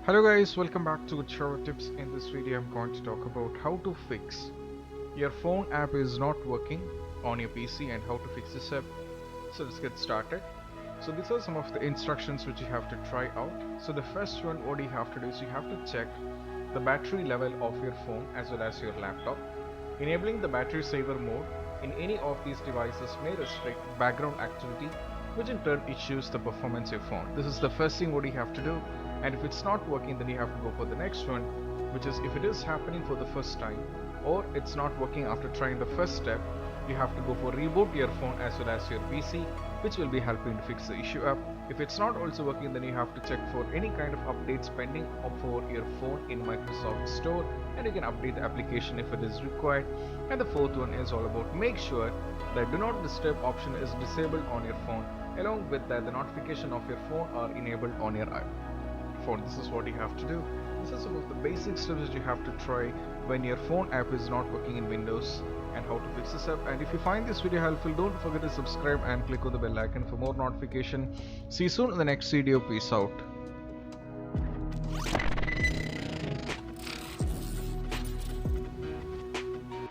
Hello guys, welcome back to Charo Tips. In this video I'm going to talk about how to fix your phone app is not working on your PC and how to fix this app. So let's get started. So these are some of the instructions which you have to try out. So the first one, what you have to do is you have to check the battery level of your phone as well as your laptop. Enabling the battery saver mode in any of these devices may restrict background activity, which in turn issues the performance of your phone. This is the first thing what you have to do, and if it's not working then you have to go for the next one, which is if it is happening for the first time or it's not working after trying the first step, you have to go for reboot your phone as well as your PC, which will be helping to fix the issue up. If it's not also working, then you have to check for any kind of updates pending for your phone in Microsoft Store, and you can update the application if it is required. And the fourth one is all about make sure that do not disturb option is disabled on your phone. Along with that, the notification of your phone are enabled on your phone. This is what you have to do. This is some of the basic steps that you have to try when your phone app is not working in Windows, and how to fix this up. And if you find this video helpful, don't forget to subscribe and click on the bell icon for more notification. See you soon in the next video. Peace out.